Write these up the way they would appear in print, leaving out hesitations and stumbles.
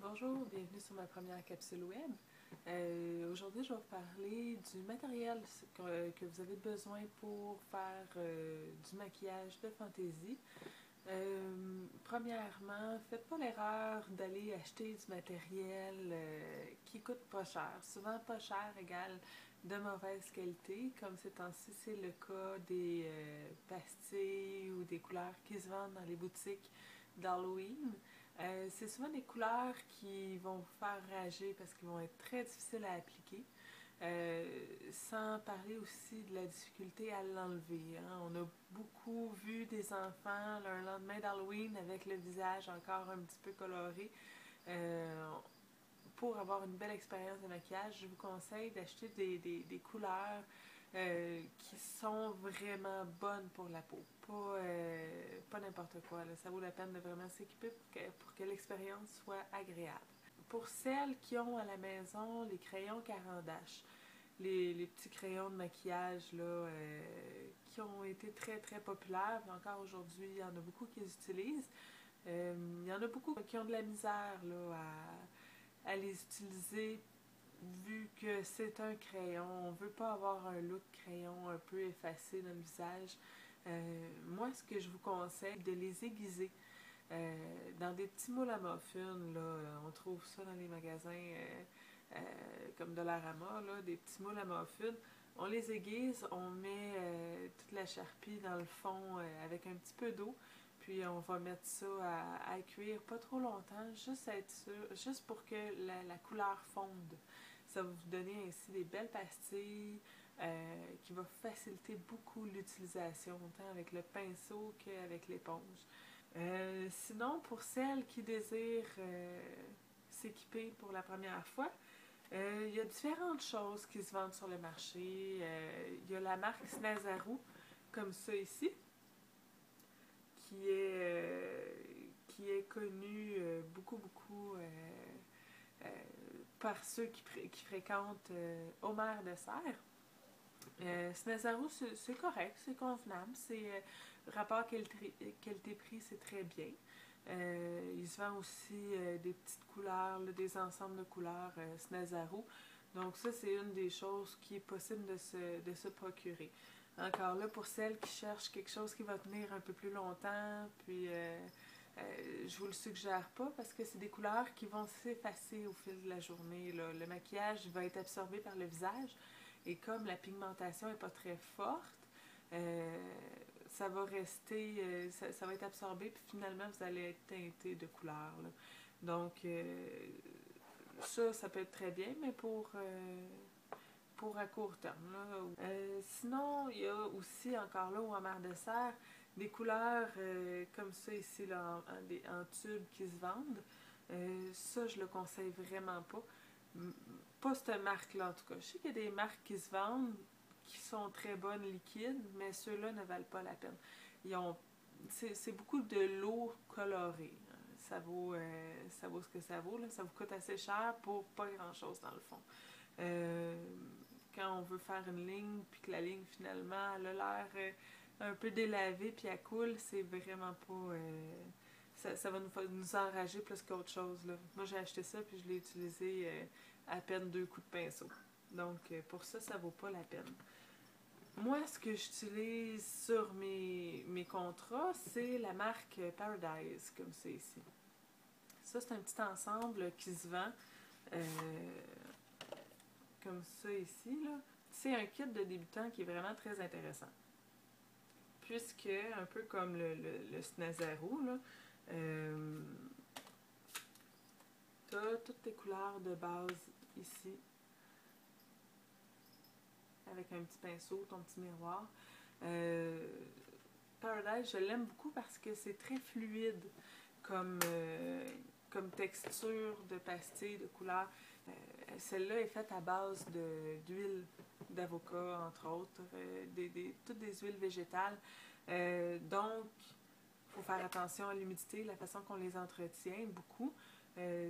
Bonjour, bienvenue sur ma première capsule web. Aujourd'hui, je vais vous parler du matériel que vous avez besoin pour faire du maquillage de fantaisie. Premièrement, faites pas l'erreur d'aller acheter du matériel qui coûte pas cher. Souvent, pas cher égale de mauvaise qualité, comme ces temps-ci, c'est le cas des pastilles ou des couleurs qui se vendent dans les boutiques d'Halloween. C'est souvent des couleurs qui vont vous faire rager parce qu'ils vont être très difficiles à appliquer. Sans parler aussi de la difficulté à l'enlever. Hein. On a beaucoup vu des enfants un lendemain d'Halloween avec le visage encore un petit peu coloré. Pour avoir une belle expérience de maquillage, je vous conseille d'acheter des couleurs qui sont vraiment bonnes pour la peau. Pas n'importe quoi. Là. Ça vaut la peine de vraiment s'équiper pour que l'expérience soit agréable. Pour celles qui ont à la maison les crayons Caran-d'Ache, les petits crayons de maquillage là, qui ont été très très populaires, puis encore aujourd'hui, il y en a beaucoup qui les utilisent. Il y en a beaucoup qui ont de la misère là, à les utiliser vu que c'est un crayon. On ne veut pas avoir un look crayon un peu effacé dans le visage. Moi, ce que je vous conseille, de les aiguiser. Dans des petits moules à muffins, là, on trouve ça dans les magasins comme Dollarama, là, des petits moules à muffins. On les aiguise, on met toute la charpie dans le fond avec un petit peu d'eau, puis on va mettre ça à cuire pas trop longtemps, juste à être sûr, juste pour que la couleur fonde. Ça va vous donner ainsi des belles pastilles qui va faciliter beaucoup l'utilisation, autant avec le pinceau qu'avec l'éponge. Sinon, pour celles qui désirent s'équiper pour la première fois, il y a différentes choses qui se vendent sur le marché. Il y a la marque Snazaru, comme ça ici, qui est connue beaucoup par ceux qui fréquentent Omer de Serre. Snazaru, c'est correct, c'est convenable, c'est rapport qualité-prix, c'est très bien. Il se vend aussi des petites couleurs, là, des ensembles de couleurs Snazaru. Donc ça, c'est une des choses qui est possible de se procurer. Encore là, pour celles qui cherchent quelque chose qui va tenir un peu plus longtemps, puis je vous le suggère pas parce que c'est des couleurs qui vont s'effacer au fil de la journée. Là. Le maquillage va être absorbé par le visage et comme la pigmentation n'est pas très forte, ça va rester, ça va être absorbé, puis finalement, vous allez être teinté de couleur. Là. Donc, ça peut être très bien, mais pour à court terme. Là. Sinon, il y a aussi, encore là, au Omer de Serre, des couleurs comme ça ici, là, en tube qui se vendent. Ça, je le conseille vraiment pas. Pas cette marque-là, en tout cas. Je sais qu'il y a des marques qui se vendent, qui sont très bonnes liquides, mais ceux-là ne valent pas la peine. C'est beaucoup de l'eau colorée. Ça vaut ce que ça vaut. Là. Ça vous coûte assez cher pour pas grand-chose dans le fond. Quand on veut faire une ligne, puis que la ligne finalement elle a l'air un peu délavée, puis elle coule, c'est vraiment pas... ça va nous enrager plus qu'autre chose. Là. Moi j'ai acheté ça, puis je l'ai utilisé à peine 2 coups de pinceau. Donc pour ça, ça vaut pas la peine. Moi, ce que j'utilise sur mes contrats, c'est la marque Paradise, comme c'est ici. Ça, c'est un petit ensemble qui se vend comme ça ici. C'est un kit de débutant qui est vraiment très intéressant. Puisque, un peu comme le Snazaru, tu as toutes tes couleurs de base ici. Avec un petit pinceau, ton petit miroir. Paradise, je l'aime beaucoup parce que c'est très fluide comme texture de pastille, de couleur. Celle-là est faite à base d'huile d'avocat, entre autres, toutes des huiles végétales. Donc, il faut faire attention à l'humidité, la façon qu'on les entretient, beaucoup.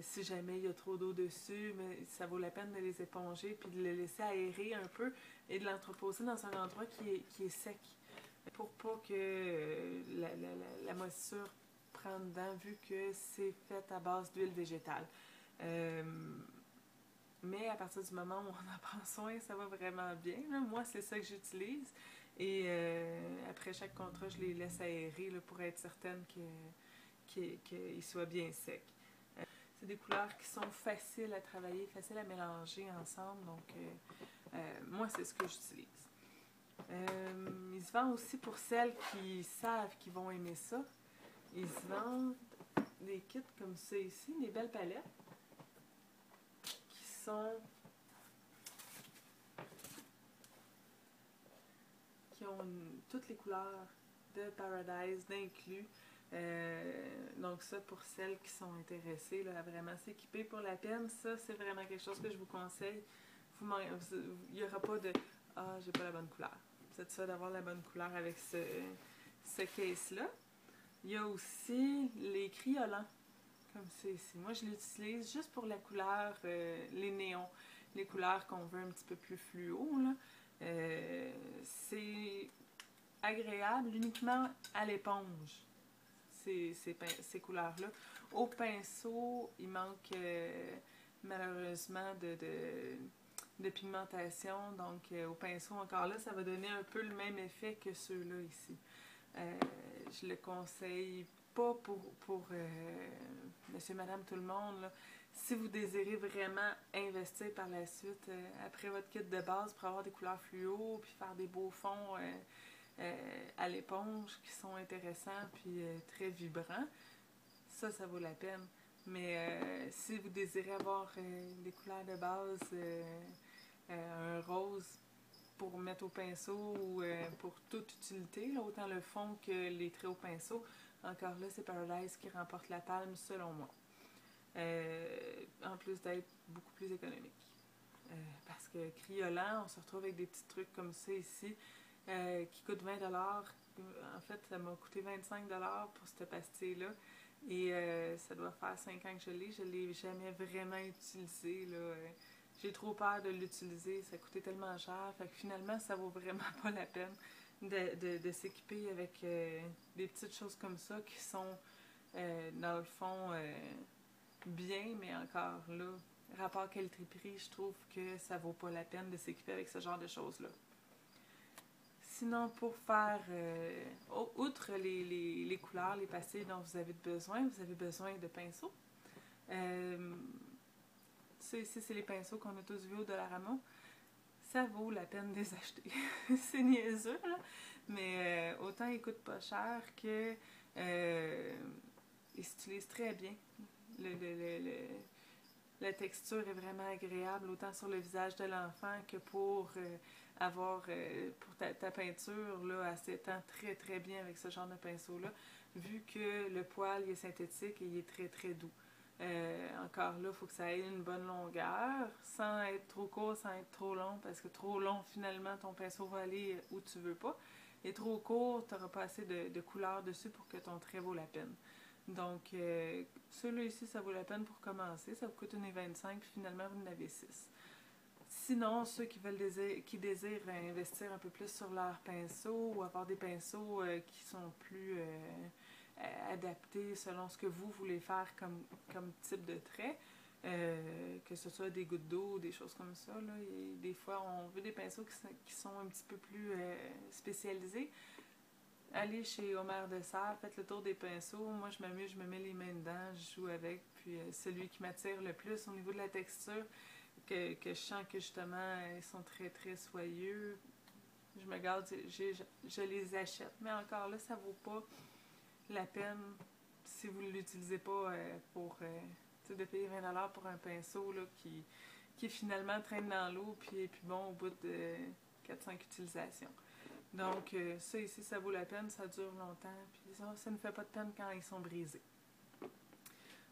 Si jamais il y a trop d'eau dessus, mais ça vaut la peine de les éponger puis de les laisser aérer un peu et de l'entreposer dans un endroit qui est sec pour pas que la moisissure prenne dedans vu que c'est fait à base d'huile végétale. Mais à partir du moment où on en prend soin, ça va vraiment bien. Là. Moi, c'est ça que j'utilise. Et après chaque contrat, je les laisse aérer là, pour être certaine qu'ils soient bien secs. C'est des couleurs qui sont faciles à travailler, faciles à mélanger ensemble. Donc, moi, c'est ce que j'utilise. Ils se vendent aussi pour celles qui savent qu'ils vont aimer ça. Ils se vendent des kits comme ça ici, des belles palettes qui sont... qui ont toutes les couleurs de Paradise d'inclus. Donc ça, pour celles qui sont intéressées là, à vraiment s'équiper pour la peine, ça, c'est vraiment quelque chose que je vous conseille. Il n'y aura pas de « Ah, j'ai pas la bonne couleur ». C'est ça, d'avoir la bonne couleur avec ce case-là. Il y a aussi les criolants, comme ça ici. Moi, je l'utilise juste pour la couleur, les néons, les couleurs qu'on veut un petit peu plus fluo, là. C'est agréable uniquement à l'éponge, ces couleurs-là. Au pinceau, il manque malheureusement de pigmentation, donc au pinceau, encore là, ça va donner un peu le même effet que ceux-là ici. Je le conseille pas pour monsieur, madame, tout le monde, là. Si vous désirez vraiment investir par la suite, après votre kit de base, pour avoir des couleurs fluo, puis faire des beaux fonds à l'éponge qui sont intéressants, puis très vibrants, ça vaut la peine. Mais si vous désirez avoir des couleurs de base, un rose pour mettre au pinceau ou pour toute utilité, là, autant le fond que les traits au pinceau, encore là, c'est Paradise qui remporte la palme selon moi. En plus d'être beaucoup plus économique. Parce que criolant, on se retrouve avec des petits trucs comme ça ici qui coûtent 20$. En fait, ça m'a coûté 25$ pour cette pastille-là. Et ça doit faire 5 ans que je l'ai. Je ne l'ai jamais vraiment utilisé. J'ai trop peur de l'utiliser. Ça coûtait tellement cher. Fait que finalement, ça vaut vraiment pas la peine de s'équiper avec des petites choses comme ça qui sont, dans le fond, bien, mais encore là, rapport qualité-prix, je trouve que ça vaut pas la peine de s'équiper avec ce genre de choses-là. Sinon, pour faire, outre les couleurs, les pastilles dont vous avez besoin de pinceaux. Ça ici, c'est les pinceaux qu'on a tous vus au Dollarama. Ça vaut la peine de les acheter. C'est niaiseux, là, mais autant ils coûtent pas cher que ils s'utilisent très bien. La texture est vraiment agréable, autant sur le visage de l'enfant que pour avoir pour ta peinture. Là, elle s'étend très très bien avec ce genre de pinceau-là, vu que le poil est synthétique et il est très très doux. Encore là, il faut que ça ait une bonne longueur, sans être trop court, sans être trop long, parce que trop long, finalement, ton pinceau va aller où tu veux pas. Et trop court, tu n'auras pas assez de couleur dessus pour que ton trait vaut la peine. Donc, ceux-là ici, ça vaut la peine pour commencer. Ça vous coûte 1,25$, puis finalement, vous en avez 6. Sinon, ceux qui désirent investir un peu plus sur leur pinceau ou avoir des pinceaux qui sont plus adaptés selon ce que vous voulez faire comme type de trait, que ce soit des gouttes d'eau, des choses comme ça. Là. Et des fois, on veut des pinceaux qui sont un petit peu plus spécialisés. Allez chez Omer Dessert, faites le tour des pinceaux. Moi, je m'amuse, je me mets les mains dedans, je joue avec. Puis celui qui m'attire le plus au niveau de la texture, que je sens que justement, ils sont très très soyeux. Je me garde, je les achète. Mais encore là, ça vaut pas la peine si vous ne l'utilisez pas pour de payer 20$ pour un pinceau là, qui finalement traîne dans l'eau puis bon au bout de 4-5 utilisations. Donc, ça ici, ça vaut la peine, ça dure longtemps, puis ça ne fait pas de peine quand ils sont brisés.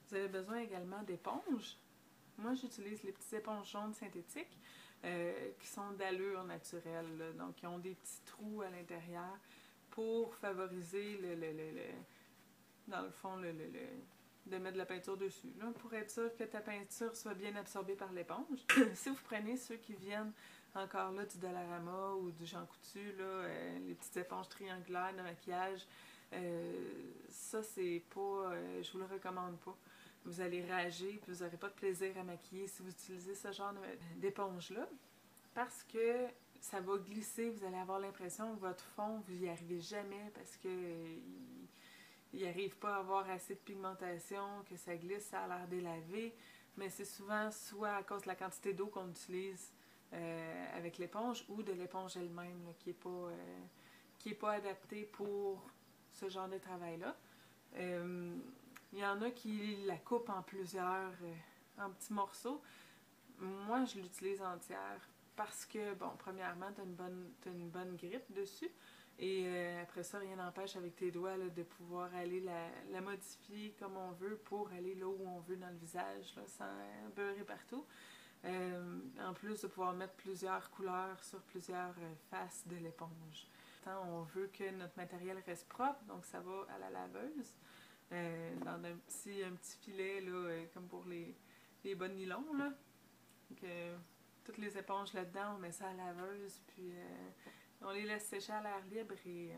Vous avez besoin également d'éponges. Moi, j'utilise les petites éponges jaunes synthétiques qui sont d'allure naturelle, là, donc qui ont des petits trous à l'intérieur pour favoriser dans le fond, de mettre de la peinture dessus, là, pour être sûr que ta peinture soit bien absorbée par l'éponge. Si vous prenez ceux qui viennent encore là du Dollarama ou du Jean Coutu, là, les petites éponges triangulaires de maquillage, ça c'est pas, je vous le recommande pas. vous allez rager, puis vous n'aurez pas de plaisir à maquiller si vous utilisez ce genre d'éponge-là, parce que ça va glisser, vous allez avoir l'impression que votre fond, vous n'y arrivez jamais parce que il n'arrive pas à avoir assez de pigmentation, que ça glisse, ça a l'air délavé, mais c'est souvent soit à cause de la quantité d'eau qu'on utilise avec l'éponge ou de l'éponge elle-même là, qui est pas adaptée pour ce genre de travail-là. Il y en a qui la coupent en plusieurs, en petits morceaux. Moi, je l'utilise entière parce que, bon, premièrement, t'as une bonne grippe dessus. Et après ça, rien n'empêche avec tes doigts là, de pouvoir aller la modifier comme on veut pour aller là où on veut dans le visage, là, sans beurrer partout. En plus de pouvoir mettre plusieurs couleurs sur plusieurs faces de l'éponge. On veut que notre matériel reste propre, donc ça va à la laveuse. Dans un petit filet, là, comme pour les bas de nylon. Là. Donc, toutes les éponges là-dedans, on met ça à la laveuse, puis on les laisse sécher à l'air libre et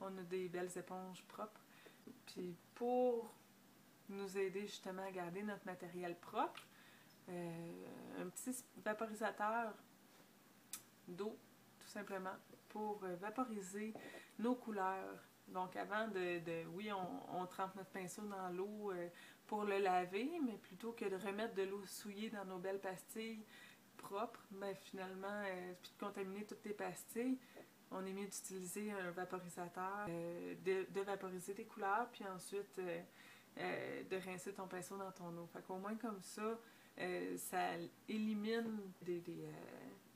on a des belles éponges propres. Puis pour nous aider justement à garder notre matériel propre, un petit vaporisateur d'eau, tout simplement, pour vaporiser nos couleurs. Donc avant oui, on trempe notre pinceau dans l'eau pour le laver, mais plutôt que de remettre de l'eau souillée dans nos belles pastilles propres, ben finalement, puis de contaminer toutes les pastilles, on est mieux d'utiliser un vaporisateur, de vaporiser tes couleurs, puis ensuite de rincer ton pinceau dans ton eau. Fait qu'au moins comme ça, ça élimine des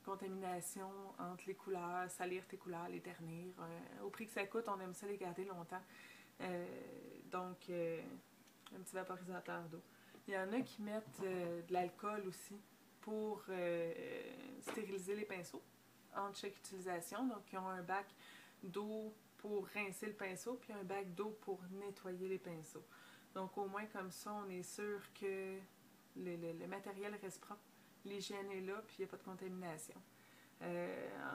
contaminations entre les couleurs, salir tes couleurs, les ternir. Au prix que ça coûte, on aime ça les garder longtemps. Donc, un petit vaporisateur d'eau. Il y en a qui mettent de l'alcool aussi pour stériliser les pinceaux entre chaque utilisation. Donc, ils ont un bac d'eau pour rincer le pinceau, puis un bac d'eau pour nettoyer les pinceaux. Donc, au moins comme ça, on est sûr que le matériel reste propre, l'hygiène est là, puis il n'y a pas de contamination.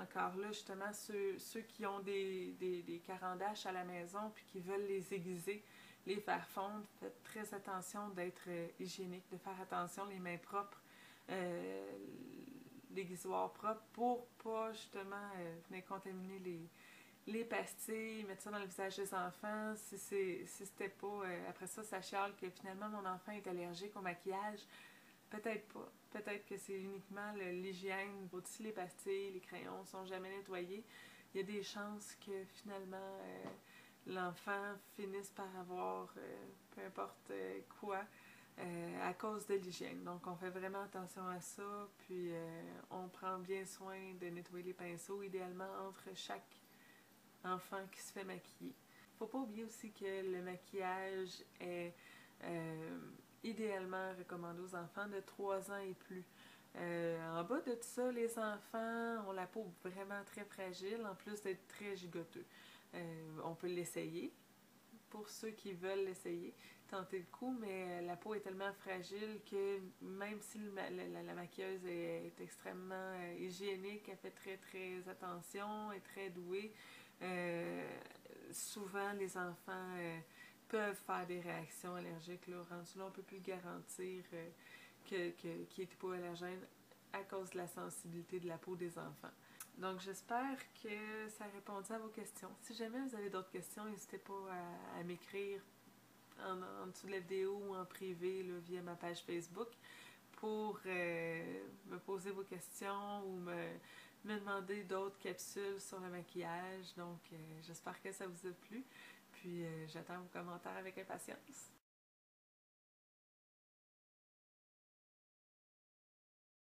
Encore là, justement, ceux qui ont des carandaches à la maison, puis qui veulent les aiguiser, les faire fondre, faites très attention d'être hygiénique, de faire attention, les mains propres, l'aiguisoir propre, pour pas justement venir contaminer les pastilles, mettre ça dans le visage des enfants. Si c'était pas... après ça, ça chiale que finalement mon enfant est allergique au maquillage. Peut-être pas. Peut-être que c'est uniquement l'hygiène. Si les pastilles, les crayons ne sont jamais nettoyés, il y a des chances que finalement l'enfant finisse par avoir peu importe quoi à cause de l'hygiène. Donc on fait vraiment attention à ça, puis on prend bien soin de nettoyer les pinceaux, idéalement entre chaque enfant qui se fait maquiller. Faut pas oublier aussi que le maquillage est idéalement recommandé aux enfants de 3 ans et plus. En bas de tout ça, les enfants ont la peau vraiment très fragile, en plus d'être très gigoteux. On peut l'essayer, pour ceux qui veulent l'essayer, tenter le coup, mais la peau est tellement fragile que même si la maquilleuse est extrêmement hygiénique, elle fait très très attention, est très douée, souvent les enfants peuvent faire des réactions allergiques. Là, rendu là, on ne peut plus garantir qu'il est hypoallergène à cause de la sensibilité de la peau des enfants. Donc, j'espère que ça a répondu à vos questions. Si jamais vous avez d'autres questions, n'hésitez pas à m'écrire en dessous de la vidéo ou en privé là, via ma page Facebook pour me poser vos questions ou me demander d'autres capsules sur le maquillage. Donc, j'espère que ça vous a plu. Puis, j'attends vos commentaires avec impatience.